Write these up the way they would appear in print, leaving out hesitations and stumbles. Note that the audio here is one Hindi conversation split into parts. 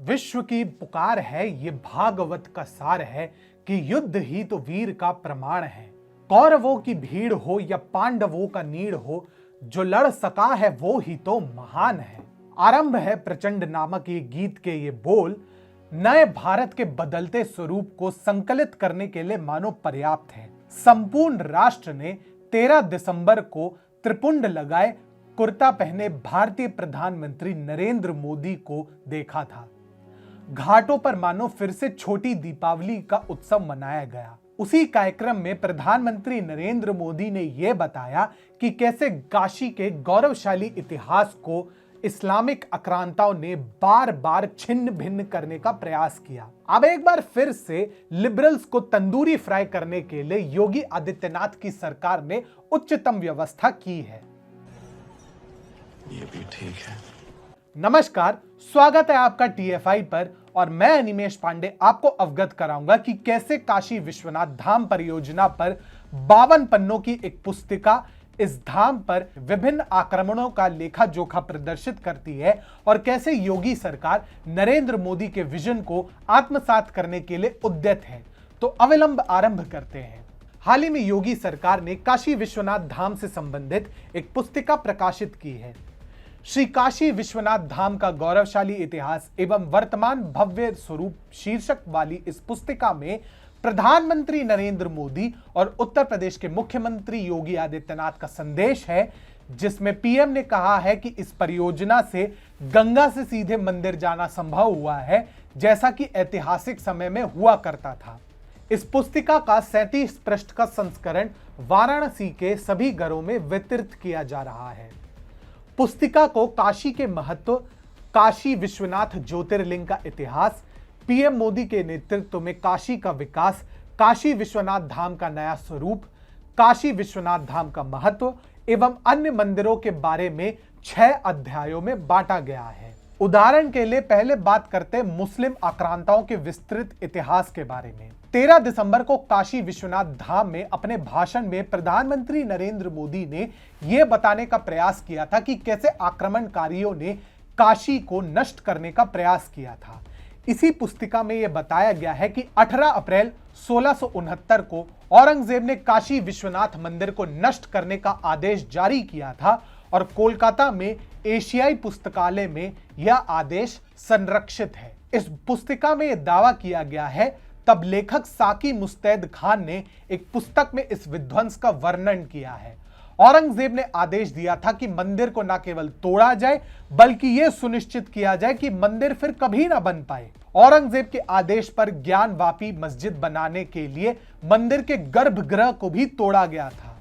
विश्व की पुकार है, ये भागवत का सार है कि युद्ध ही तो वीर का प्रमाण है। कौरवों की भीड़ हो या पांडवों का नीड़ हो, जो लड़ सका है वो ही तो महान है। आरंभ है प्रचंड नामक ये गीत के ये बोल, नए भारत के बदलते स्वरूप को संकलित करने के लिए मानो पर्याप्त है। संपूर्ण राष्ट्र ने 13 दिसंबर को त्रिपुंड लगाए कुर्ता पहने भारतीय प्रधानमंत्री नरेंद्र मोदी को देखा था। घाटों पर मानो फिर से छोटी दीपावली का उत्सव मनाया गया। उसी कार्यक्रम में प्रधानमंत्री नरेंद्र मोदी ने यह बताया कि कैसे काशी के गौरवशाली इतिहास को इस्लामिक आक्रांताओं ने बार बार छिन्न भिन्न करने का प्रयास किया। अब एक बार फिर से लिबरल्स को तंदूरी फ्राई करने के लिए योगी आदित्यनाथ की सरकार ने उच्चतम व्यवस्था की है। ये भी ठीक है। नमस्कार, स्वागत है आपका टीएफआई पर और मैं अनिमेश पांडे आपको अवगत कराऊंगा कि कैसे काशी विश्वनाथ धाम परियोजना पर 52 पन्नों की एक पुस्तिका इस धाम पर विभिन्न आक्रमणों का लेखा जोखा प्रदर्शित करती है और कैसे योगी सरकार नरेंद्र मोदी के विजन को आत्मसात करने के लिए उद्यत है। तो अविलंब आरंभ करते हैं। हाल ही में योगी सरकार ने काशी विश्वनाथ धाम से संबंधित एक पुस्तिका प्रकाशित की है। श्री काशी विश्वनाथ धाम का गौरवशाली इतिहास एवं वर्तमान भव्य स्वरूप शीर्षक वाली इस पुस्तिका में प्रधानमंत्री नरेंद्र मोदी और उत्तर प्रदेश के मुख्यमंत्री योगी आदित्यनाथ का संदेश है, जिसमें पीएम ने कहा है कि इस परियोजना से गंगा से सीधे मंदिर जाना संभव हुआ है, जैसा कि ऐतिहासिक समय में हुआ करता था। इस पुस्तिका का 37 पृष्ठ का संस्करण वाराणसी के सभी घरों में वितरित किया जा रहा है। पुस्तिका को काशी के महत्व, काशी विश्वनाथ ज्योतिर्लिंग का इतिहास, पीएम मोदी के नेतृत्व में काशी का विकास, काशी विश्वनाथ धाम का नया स्वरूप, काशी विश्वनाथ धाम का महत्व एवं अन्य मंदिरों के बारे में 6 अध्यायों में बांटा गया है। उदाहरण के लिए पहले बात करते हैं मुस्लिम आक्रांताओं के विस्तृत इतिहास के बारे में। 13 दिसंबर को काशी विश्वनाथ धाम में अपने भाषण में प्रधानमंत्री नरेंद्र मोदी ने यह बताने का प्रयास किया था कि कैसे आक्रमणकारियों ने काशी को नष्ट करने का प्रयास किया था। इसी पुस्तिका में यह बताया गया है कि 18 अप्रैल 1669 को औरंगजेब ने काशी विश्वनाथ मंदिर को नष्ट करने का आदेश जारी किया था और कोलकाता में एशियाई पुस्तकालय में यह आदेश संरक्षित है। इस पुस्तिका में यह दावा किया गया है, तब लेखक साकी मुस्तैद खान ने एक पुस्तक में इस विध्वंस का वर्णन किया है। औरंगजेब ने आदेश दिया था कि मंदिर को न केवल तोड़ा जाए बल्कि यह सुनिश्चित किया जाए कि मंदिर फिर कभी ना बन पाए। औरंगजेब के आदेश पर ज्ञानवापी मस्जिद बनाने के लिए मंदिर के गर्भगृह को भी तोड़ा गया था।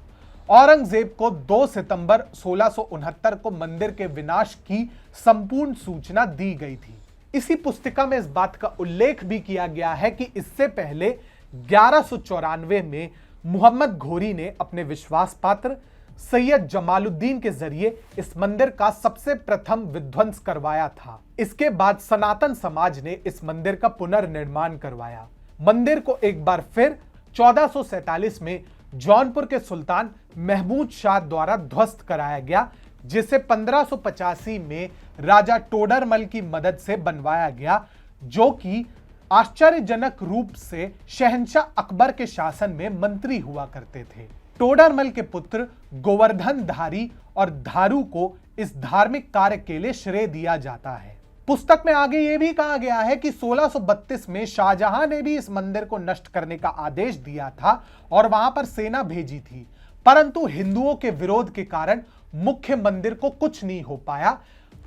औरंगजेब को 2 सितंबर 1669 को मंदिर के विनाश की संपूर्ण सूचना दी गई थी। इसी पुस्तिका में इस बात का उल्लेख भी किया गया है कि इससे पहले 1194 में मोहम्मद घोरी ने अपने विश्वास पात्र सैयद जमालुद्दीन के जरिए इस मंदिर का सबसे प्रथम विध्वंस करवाया था। इसके बाद सनातन समाज ने इस मंदिर का पुनर्निर्माण करवाया। मंदिर को एक बार फिर 1447 में जौनपुर के सुल्तान महमूद शाह द्वारा ध्वस्त कराया गया, जिसे 1585 में राजा टोडरमल की मदद से बनवाया गया, जो कि आश्चर्यजनक रूप से शहंशाह अकबर के शासन में मंत्री हुआ करते थे। टोडरमल के पुत्र गोवर्धनधारी और धारू को इस धार्मिक कार्य के लिए श्रेय दिया जाता है। पुस्तक में आगे यह भी कहा गया है कि 1632 में शाहजहां ने भी इस मंदिर को नष्ट करने का आदेश दिया था और वहां पर सेना भेजी थी, परंतु हिंदुओं के विरोध के कारण मुख्य मंदिर को कुछ नहीं हो पाया,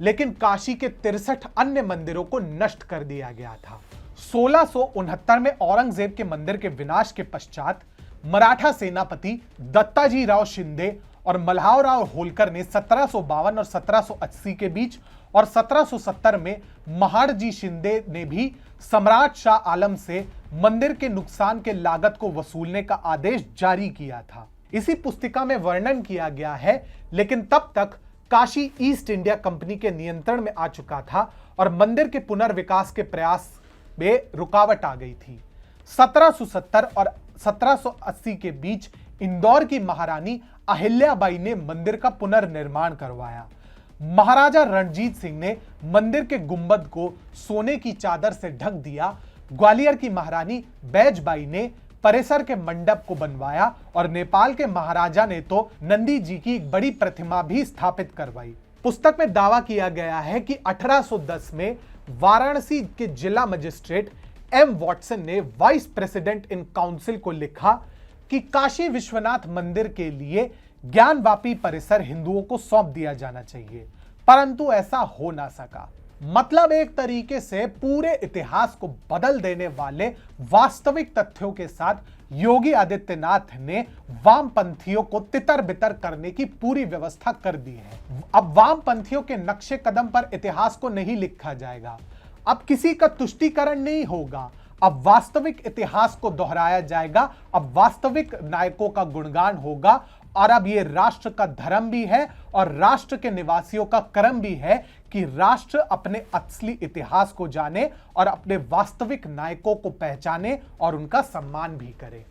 लेकिन काशी के 63 अन्य मंदिरों को नष्ट कर दिया गया था। 1669 में औरंगजेब के मंदिर के विनाश के पश्चात मराठा सेनापति दत्ताजी राव शिंदे और मल्हारराव होलकर ने 1752 और 1780 के बीच और 1770 में महादजी शिंदे ने भी सम्राट शाह आलम से मंदिर के नुकसान के लागत को वसूलने का आदेश जारी किया था। इसी पुस्तिका में वर्णन किया गया है, लेकिन तब तक काशी ईस्ट इंडिया कंपनी के नियंत्रण में आ चुका था और मंदिर के पुनर्विकास के प्रयास में रुकावट आ गई थी। 1770 और 1780 के बीच इंदौर की महारानी अहिल्याबाई ने मंदिर का पुनर्निर्माण करवाया। महाराजा रणजीत सिंह ने मंदिर के गुंबद को सोने की चादर से ढक दिया। ग्वालियर की महारानी बैजबाई ने परिसर के मंडप को बनवाया और नेपाल के महाराजा ने तो नंदी जी की एक बड़ी प्रतिमा भी स्थापित करवाई। पुस्तक में दावा किया गया है कि 1810 में वाराणसी के जिला मजिस्ट्रेट एम वॉटसन ने वाइस प्रेसिडेंट इन काउंसिल को लिखा कि काशी विश्वनाथ मंदिर के लिए ज्ञानवापी परिसर हिंदुओं को सौंप दिया जाना चाहिए, परंतु ऐसा हो ना सका। मतलब एक तरीके से पूरे इतिहास को बदल देने वाले वास्तविक तथ्यों के साथ योगी आदित्यनाथ ने वामपंथियों को तितर बितर करने की पूरी व्यवस्था कर दी है। अब वामपंथियों के नक्शे कदम पर इतिहास को नहीं लिखा जाएगा, अब किसी का तुष्टीकरण नहीं होगा, अब वास्तविक इतिहास को दोहराया जाएगा, अब वास्तविक नायकों का गुणगान होगा। और अब ये राष्ट्र का धर्म भी है और राष्ट्र के निवासियों का कर्म भी है कि राष्ट्र अपने असली इतिहास को जाने और अपने वास्तविक नायकों को पहचाने और उनका सम्मान भी करे।